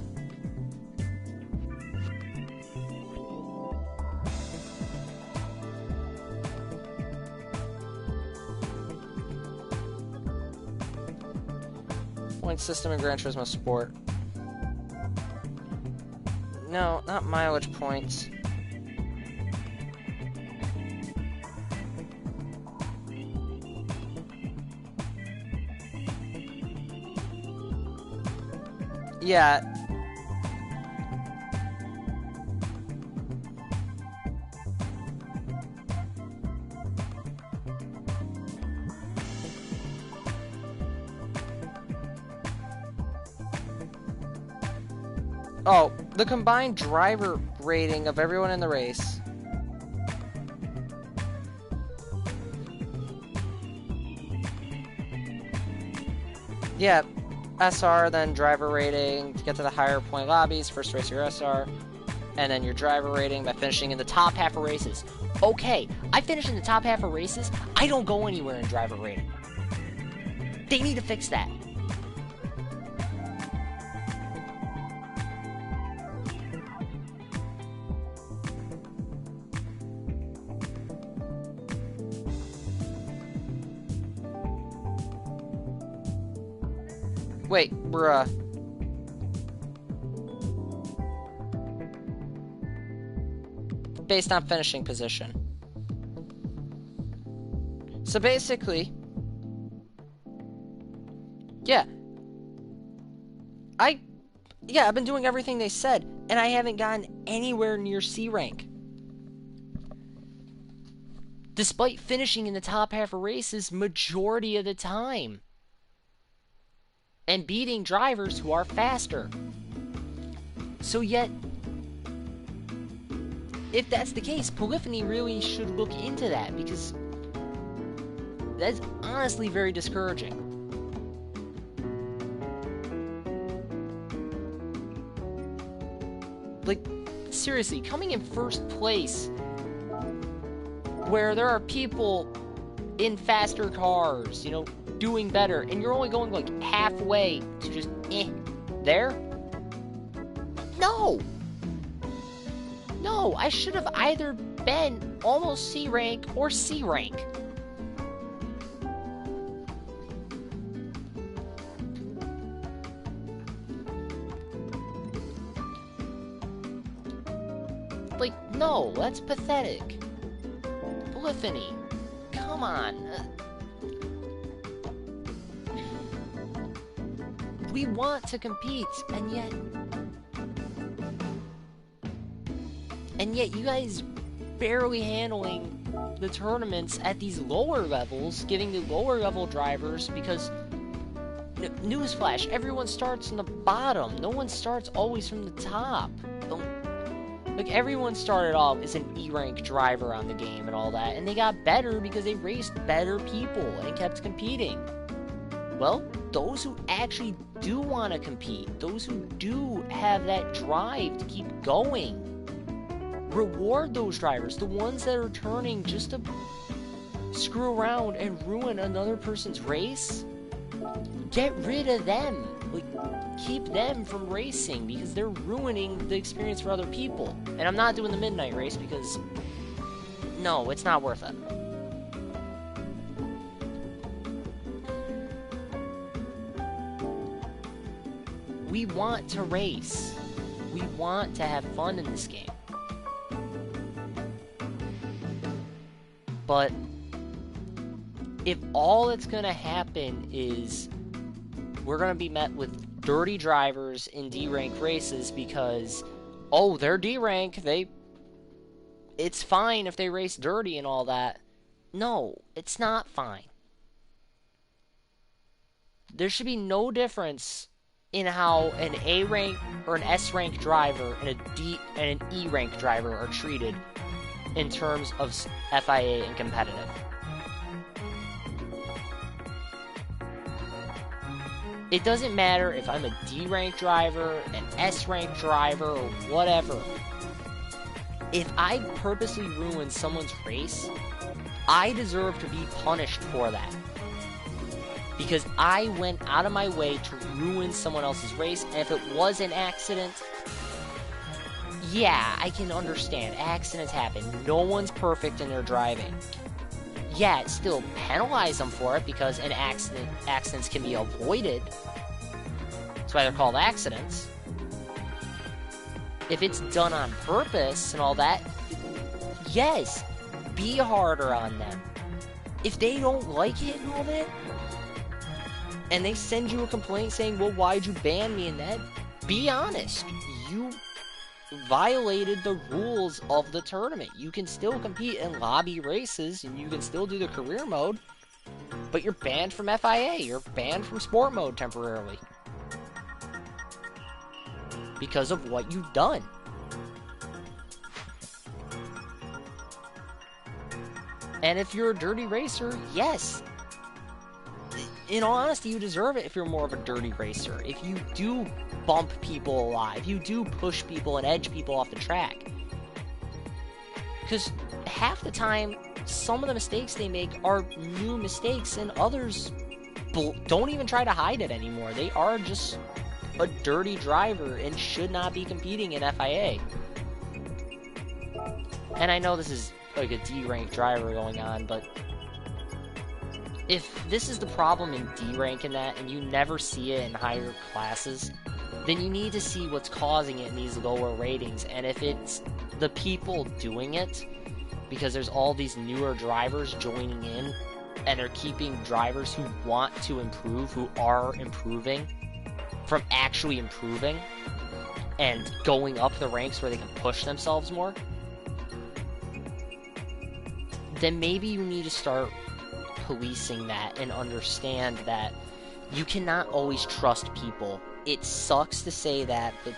Point system in Gran Turismo Sport. No, not mileage points. Yeah. Oh, the combined driver rating of everyone in the race. Yeah, SR, then driver rating to get to the higher point lobbies. First race your SR, and then your driver rating by finishing in the top half of races. Okay, I finish in the top half of races. I don't go anywhere in driver rating. They need to fix that. Wait, bruh. Based on finishing position. So basically, yeah. I've been doing everything they said, and I haven't gotten anywhere near C rank. Despite finishing in the top half of races majority of the time. And beating drivers who are faster. So yet, if that's the case, Polyphony really should look into that, because that's honestly very discouraging. Like, seriously, coming in first place where there are people in faster cars, you know, doing better, and you're only going like halfway to just there? No! No, I should have either been almost C rank or C rank. Like, no, that's pathetic. Polyphony, come on. We want to compete, and yet you guys barely handling the tournaments at these lower levels, giving the lower level drivers, because newsflash, everyone starts from the bottom. No one starts always from the top. Like, everyone started off as an E-rank driver on the game and all that, and they got better because they raced better people and kept competing. Well, those who actually do want to compete, those who do have that drive to keep going, reward those drivers, the ones that are turning just to screw around and ruin another person's race. Get rid of them. Like, keep them from racing because they're ruining the experience for other people. And I'm not doing the midnight race because, no, it's not worth it. We want to race. We want to have fun in this game. But if all that's going to happen is we're going to be met with dirty drivers in D-rank races because, oh, they're D-rank, it's fine if they race dirty and all that. No, it's not fine. There should be no difference in how an A-rank or an S-rank driver and an E-rank driver are treated in terms of FIA and competitive. It doesn't matter if I'm a D-rank driver, an S-rank driver, or whatever. If I purposely ruin someone's race, I deserve to be punished for that. Because I went out of my way to ruin someone else's race, and if it was an accident, yeah, I can understand. Accidents happen. No one's perfect in their driving. Yeah, still penalize them for it because accidents can be avoided. That's why they're called accidents. If it's done on purpose and all that, yes, be harder on them. If they don't like it and all that, and they send you a complaint saying, well, why'd you ban me in that? Be honest. You violated the rules of the tournament. You can still compete in lobby races, and you can still do the career mode, but you're banned from FIA. You're banned from sport mode temporarily. Because of what you've done. And if you're a dirty racer, yes. In all honesty, you deserve it if you're more of a dirty racer. If you do bump people a lot, if you do push people and edge people off the track. Because half the time, some of the mistakes they make are new mistakes, and others don't even try to hide it anymore. They are just a dirty driver and should not be competing in FIA. And I know this is like a D-rank driver going on, but if this is the problem in D-rank and that, and you never see it in higher classes, then you need to see what's causing it in these lower ratings. And if it's the people doing it, because there's all these newer drivers joining in, and they're keeping drivers who want to improve, who are improving, from actually improving, and going up the ranks where they can push themselves more, then maybe you need to start policing that and understand that you cannot always trust people. It sucks to say that, but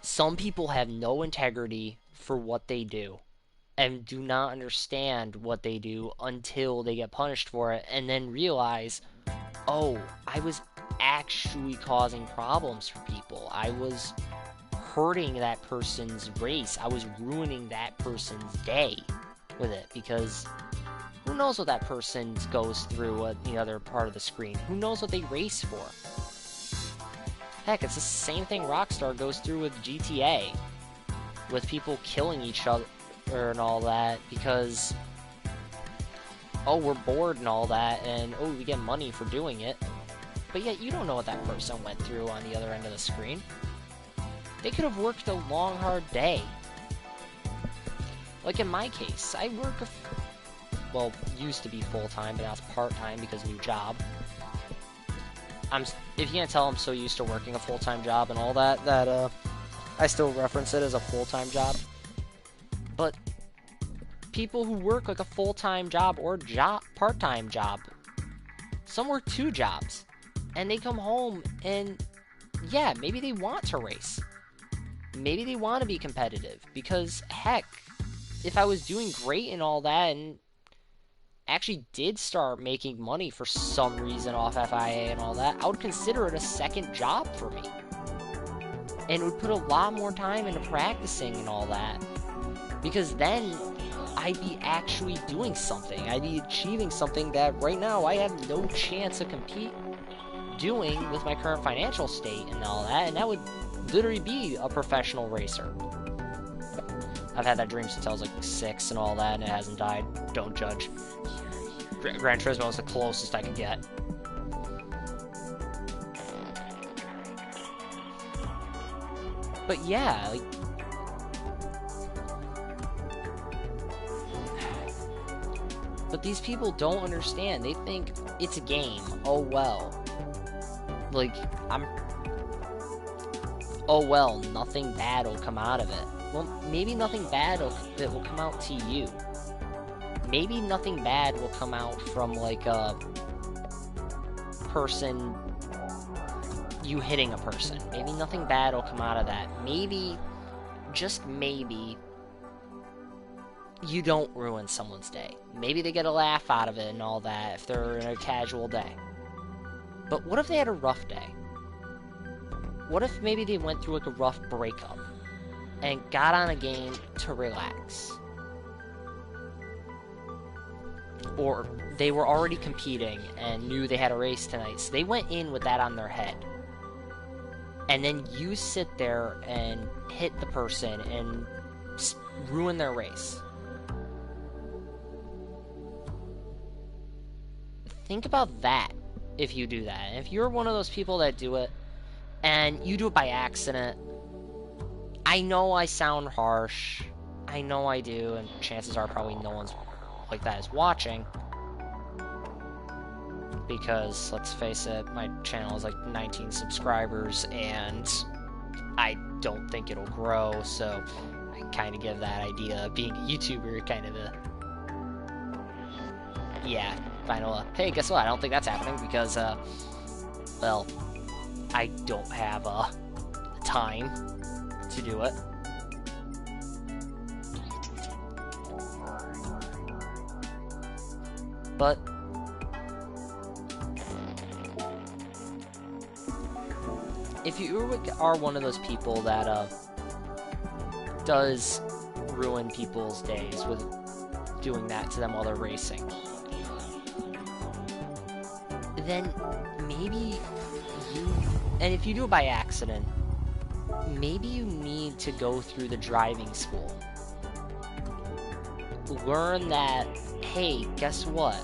some people have no integrity for what they do and do not understand what they do until they get punished for it and then realize, oh, I was actually causing problems for people. I was hurting that person's race. I was ruining that person's day with it, because who knows what that person goes through at the other part of the screen? Who knows what they race for? Heck, it's the same thing Rockstar goes through with GTA, with people killing each other and all that because, oh, we're bored and all that, and oh, we get money for doing it. But yet you don't know what that person went through on the other end of the screen. They could have worked a long, hard day. Like in my case, I work well, used to be full-time, but now it's part-time because new job. if you can't tell, I'm so used to working a full-time job and all that, that, I still reference it as a full-time job. But people who work like a full-time job or part-time job, some work 2 jobs, and they come home and, yeah, maybe they want to race. Maybe they want to be competitive, because, heck, if I was doing great and all that, and actually did start making money for some reason off FIA and all that, I would consider it a second job for me. And it would put a lot more time into practicing and all that, because then I'd be actually doing something. I'd be achieving something that right now I have no chance of doing with my current financial state and all that, and that would literally be a professional racer. I've had that dream since I was like 6 and all that, and it hasn't died. Don't judge. Gran Turismo is the closest I could get. But yeah, like, but these people don't understand. They think it's a game. Oh well. Like, oh well, nothing bad will come out of it. Well, maybe nothing bad will come out to you. Maybe nothing bad will come out from, like, a person, you hitting a person. Maybe nothing bad will come out of that. Maybe, just maybe, you don't ruin someone's day. Maybe they get a laugh out of it and all that if they're in a casual day. But what if they had a rough day? What if maybe they went through, like, a rough breakup and got on a game to relax? Or they were already competing and knew they had a race tonight, so they went in with that on their head. And then you sit there and hit the person and ruin their race. Think about that if you do that. And if you're one of those people that do it, and you do it by accident, I know I sound harsh. I know I do, and chances are probably no one's like that is watching. Because, let's face it, my channel is like 19 subscribers, and I don't think it'll grow, so I kind of give that idea of being a YouTuber kind of a... Yeah, final, hey, guess what? I don't think that's happening because, well, I don't have, time to do it. But if you are one of those people that does ruin people's days with doing that to them while they're racing, then maybe and if you do it by accident, maybe you need to go through the driving school. Learn that, hey, guess what?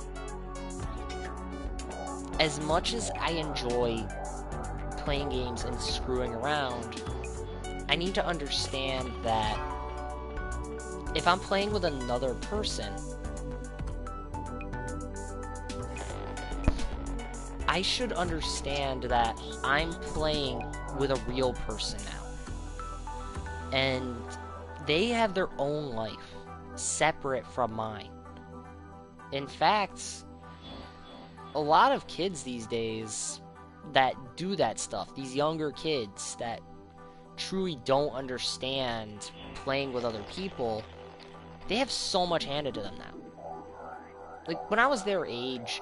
As much as I enjoy playing games and screwing around, I need to understand that if I'm playing with another person, I should understand that I'm playing with a real person now. And they have their own life, separate from mine. In fact, a lot of kids these days that do that stuff, these younger kids that truly don't understand playing with other people, they have so much handed to them now. Like, when I was their age,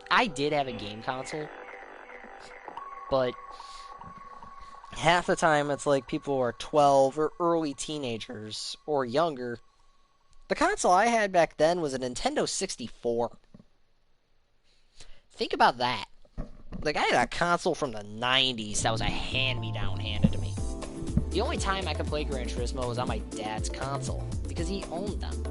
I did have a game console, but half the time it's like people who are 12 or early teenagers or younger. The console I had back then was a Nintendo 64. Think about that. Like, I had a console from the 90s that was a hand-me-down handed to me. The only time I could play Gran Turismo was on my dad's console, because he owned them.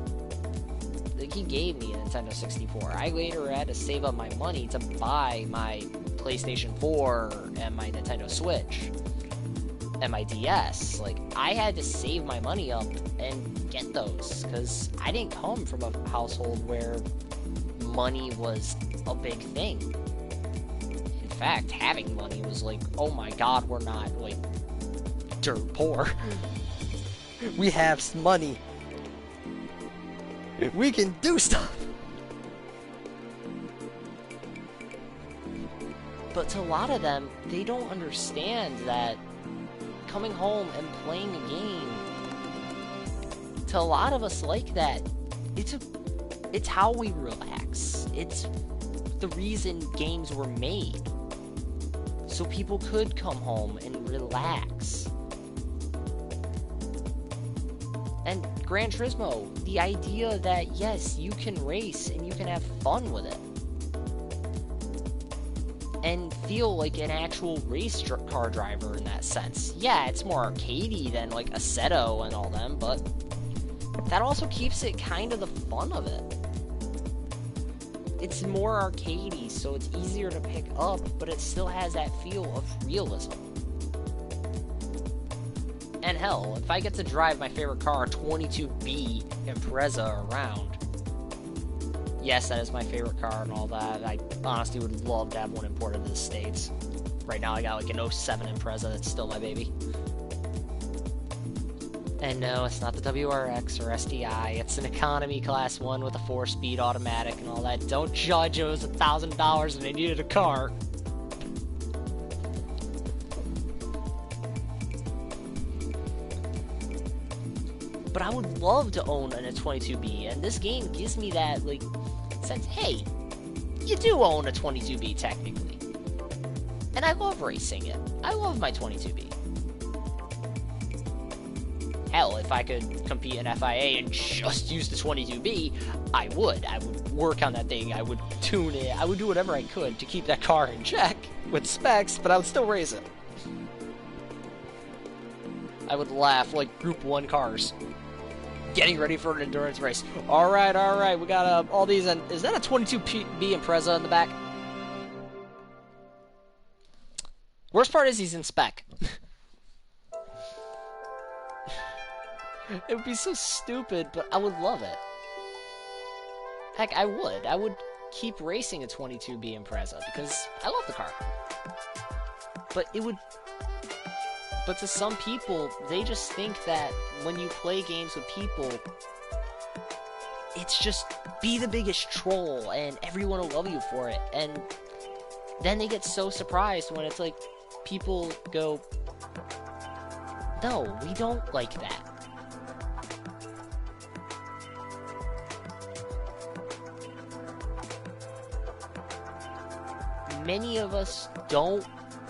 Like, he gave me a Nintendo 64. I later had to save up my money to buy my PlayStation 4 and my Nintendo Switch and my DS. Like, I had to save my money up and get those, because I didn't come from a household where money was a big thing. fact, having money was like, oh my god, we're not, like, dirt poor. We have money. We can do stuff. But to a lot of them, they don't understand that coming home and playing a game, to a lot of us like that, it's how we relax. It's the reason games were made. So people could come home and relax. And Gran Turismo, the idea that, yes, you can race and you can have fun with it. And feel like an actual race car driver in that sense. Yeah, it's more arcadey than like Assetto and all them, but that also keeps it kind of the fun of it. It's more arcadey, so it's easier to pick up, but it still has that feel of realism. And hell, if I get to drive my favorite car, 22B Impreza, around, yes, that is my favorite car and all that. I honestly would love to have one imported to the States. Right now I got like an 07 Impreza that's still my baby. And no, it's not the WRX or STI. It's an economy class 1 with a 4-speed automatic and all that. Don't judge, it was $1,000 and I needed a car. But I would love to own a 22B, and this game gives me that, like, sense, hey, you do own a 22B technically. And I love racing it. I love my 22B. Hell, if I could compete in FIA and just use the 22B, I would. I would work on that thing, I would tune it, I would do whatever I could to keep that car in check with specs, but I would still race it. I would laugh like Group 1 cars. Getting ready for an endurance race. Alright, we got all these, and is that a 22B Impreza in the back? Worst part is he's in spec. It would be so stupid, but I would love it. Heck, I would keep racing a 22B Impreza, because I love the car. But to some people, they just think that when you play games with people, it's just be the biggest troll and everyone will love you for it. And then they get so surprised when it's like, people go, no, we don't like that. Many of us don't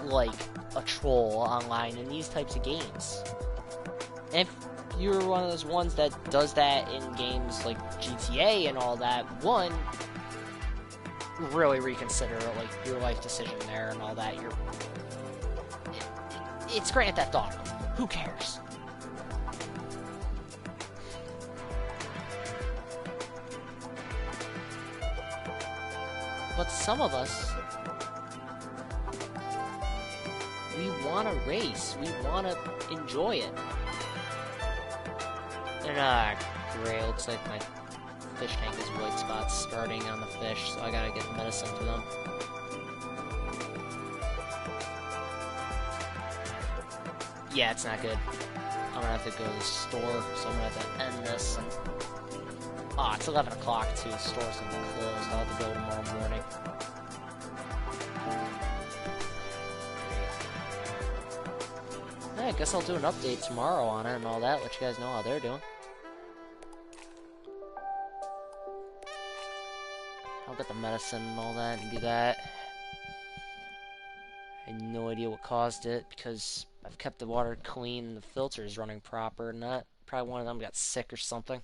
like a troll online in these types of games. And if you're one of those ones that does that in games like GTA and all that, one, really reconsider like your life decision there and all that. It's Grand Theft Auto. Who cares? But some of us, we want to race. We want to enjoy it. And, great. Looks like my fish tank is white spots starting on the fish, so I gotta get medicine to them. Yeah, it's not good. I'm gonna have to go to the store, so I'm gonna have to end this. Ah, it's 11 o'clock too. The store's gonna be closed. I'll have to go tomorrow morning. I guess I'll do an update tomorrow on it and all that, let you guys know how they're doing. I'll get the medicine and all that and do that. I had no idea what caused it because I've kept the water clean and the filter is running proper and that. Probably one of them got sick or something.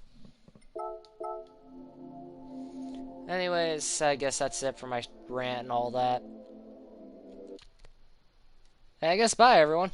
Anyways, I guess that's it for my rant and all that. I guess bye everyone.